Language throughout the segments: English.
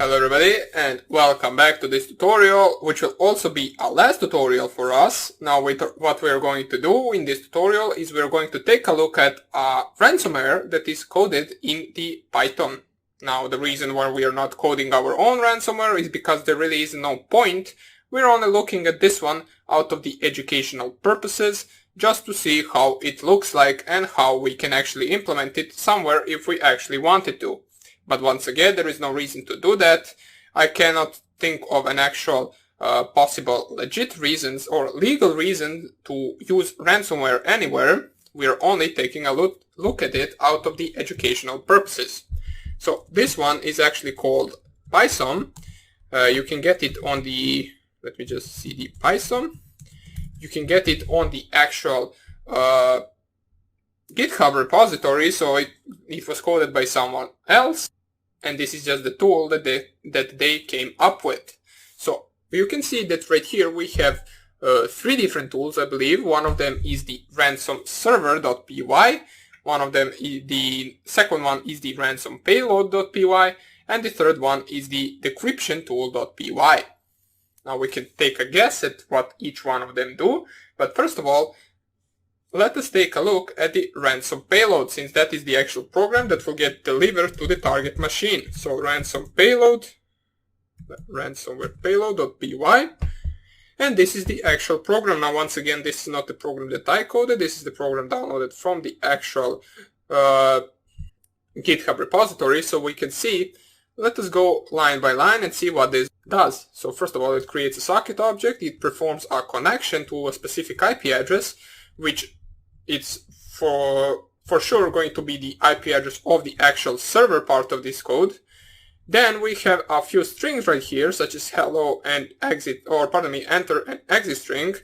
Hello everybody and welcome back to this tutorial, which will also be a last tutorial for us. Now what we're going to do in this tutorial is we're going to take a look at a ransomware that is coded in the Python. Now the reason why we are not coding our own ransomware is because there really is no point. We're only looking at this one out of the educational purposes, just to see how it looks like and how we can actually implement it somewhere if we actually wanted to. But once again, there is no reason to do that. I cannot think of an actual possible legit reasons or legal reason to use ransomware anywhere. We are only taking a look at it out of the educational purposes. So this one is actually called Python. You can get it on the, let me just see the Python. You can get it on the actual GitHub repository, so it was coded by someone else. And this is just the tool that they came up with. So you can see that right here we have three different tools, I believe. One of them is the ransomserver.py. One of them is the second one is the ransompayload.py, and the third one is the decryption tool.py. Now we can take a guess at what each one of them do, but first of all, let us take a look at the ransom payload, since that is the actual program that will get delivered to the target machine. So ransom payload, ransomware payload.py, and this is the actual program. Now once again, this is not the program that I coded, this is the program downloaded from the actual GitHub repository, so we can see. Let us go line by line and see what this does. So first of all, it creates a socket object, it performs a connection to a specific IP address, which it's for sure going to be the IP address of the actual server part of this code. Then we have a few strings right here, such as hello and exit, or pardon me, enter and exit string.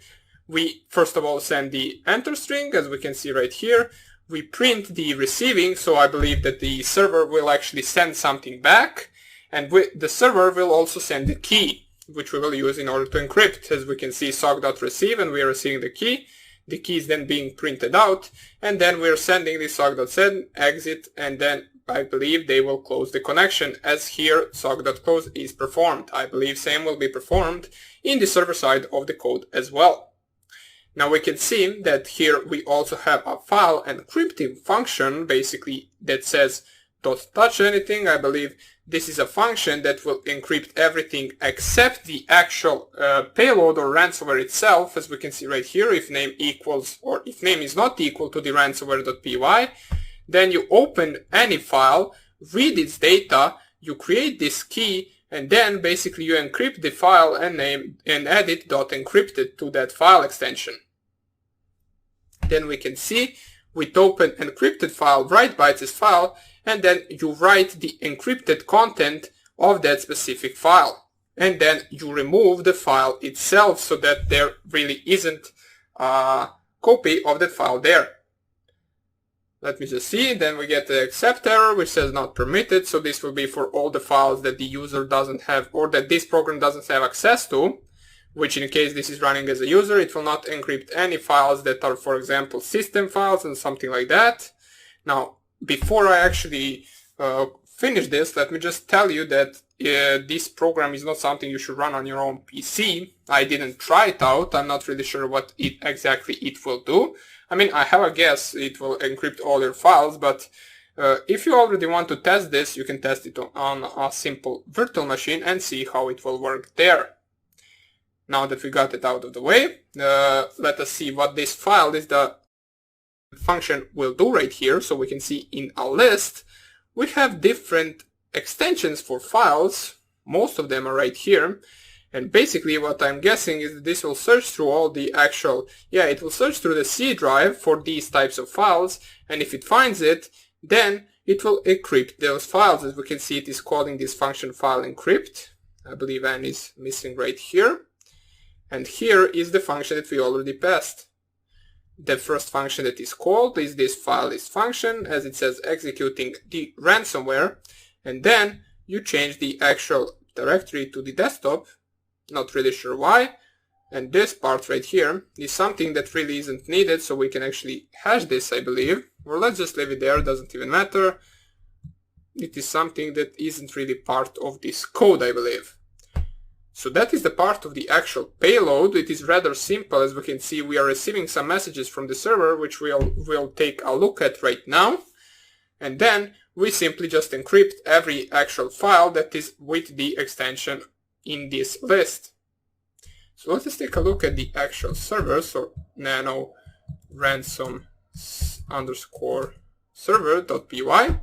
We first of all send the enter string, as we can see right here. We print the receiving, so I believe that the server will actually send something back, and the server will also send the key, which we will use in order to encrypt. As we can see, sock.receive, and we are receiving the key. The key is then being printed out, and then we're sending the sock.send, exit, and then I believe they will close the connection, as here sock.close is performed. I believe same will be performed in the server side of the code as well. Now we can see that here we also have a file encrypting function, basically, that says don't touch anything. I believe this is a function that will encrypt everything except the actual payload or ransomware itself, as we can see right here. If name equals, or if name is not equal to the ransomware.py, then you open any file, read its data, you create this key, and then basically you encrypt the file and name and add it .encrypted to that file extension. Then we can see with open encrypted file, write bytes as file, and then you write the encrypted content of that specific file. And then you remove the file itself so that there really isn't a copy of that file there. Let me just see, then we get the accept error, which says not permitted, so this will be for all the files that the user doesn't have, or that this program doesn't have access to, which in case this is running as a user, it will not encrypt any files that are, for example, system files and something like that. Now, before I actually finish this, let me just tell you that this program is not something you should run on your own PC. I didn't try it out. I'm not really sure what exactly it will do. I mean, I have a guess it will encrypt all your files, but if you already want to test this, you can test it on a simple virtual machine and see how it will work there. Now that we got it out of the way, let us see what this file is the function will do right here. So we can see in a list we have different extensions for files. Most of them are right here, and basically what I'm guessing is that this will search through all the actual, it will search through the C drive for these types of files, and if it finds it, then it will encrypt those files. As we can see, it is calling this function file encrypt. I believe N is missing right here, and here is the function that we already passed. The first function that is called is this file list function, as it says executing the ransomware, and then you change the actual directory to the desktop. Not really sure why. And this part right here is something that really isn't needed, so we can actually hash this, I believe. Or let's just leave it there, doesn't even matter. it is something that isn't really part of this code, I believe. So that is the part of the actual payload. It is rather simple. As we can see, we are receiving some messages from the server, which we'll take a look at right now. And then we simply just encrypt every actual file that is with the extension in this list. So let us take a look at the actual server. So nano ransom underscore server.py.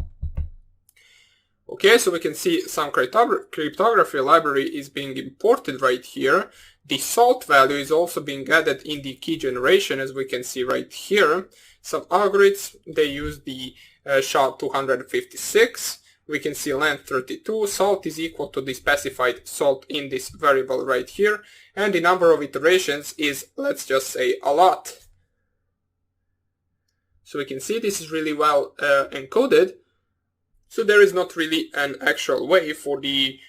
Okay, so we can see some cryptography library is being imported right here. The salt value is also being added in the key generation, as we can see right here. Some algorithms, they use the SHA-256. We can see length 32. Salt is equal to the specified salt in this variable right here. And the number of iterations is, let's just say, a lot. So we can see this is really well encoded. So there is not really an actual way for the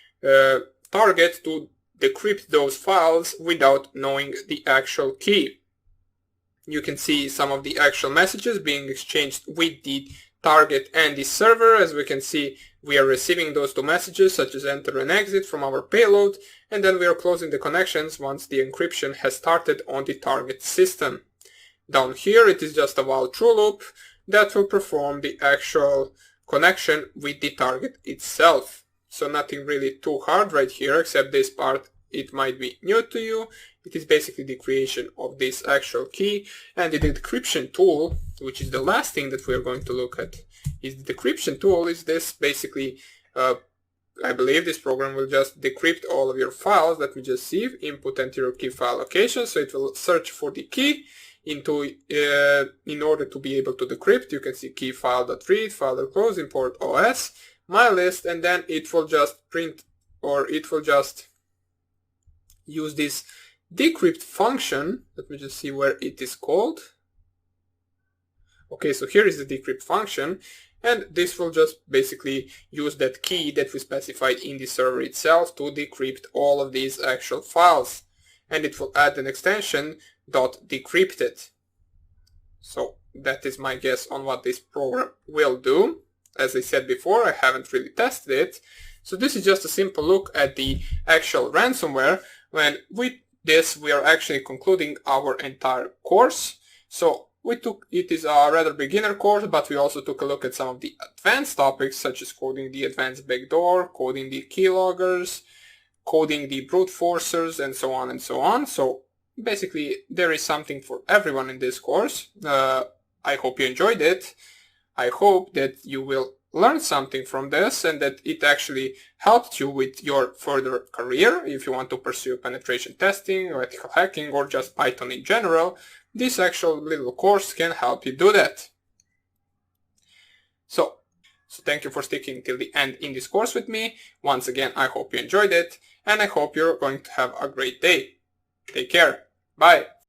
target to decrypt those files without knowing the actual key. You can see some of the actual messages being exchanged with the target and the server. As we can see, we are receiving those two messages such as enter and exit from our payload, and then we are closing the connections once the encryption has started on the target system. Down here it is just a while true loop that will perform the actual connection with the target itself. So nothing really too hard right here, except this part. It might be new to you. It is basically the creation of this actual key, and the decryption tool, which is the last thing that we are going to look at, is the decryption tool. Is this basically I believe this program will just decrypt all of your files. Let me just see, input enter your key file location, so it will search for the key into in order to be able to decrypt. You can see key file.read, file.close, import OS, my list, and then it will just print, or it will just use this decrypt function. Let me just see where it is called. Okay, so here is the decrypt function, and this will just basically use that key that we specified in the server itself to decrypt all of these actual files, and it will add an extension .decrypted. So that is my guess on what this program will do. As I said before, I haven't really tested it. So this is just a simple look at the actual ransomware. When with this we are actually concluding our entire course. So it is a rather beginner course, but we also took a look at some of the advanced topics, such as coding the advanced backdoor, coding the keyloggers, coding the brute forcers, and so on and so on. So basically there is something for everyone in this course. I hope you enjoyed it. I hope that you will learn something from this and that it actually helped you with your further career. If you want to pursue penetration testing or ethical hacking or just Python in general, this actual little course can help you do that. So thank you for sticking till the end in this course with me. Once again, I hope you enjoyed it, and I hope you're going to have a great day. Take care. Bye.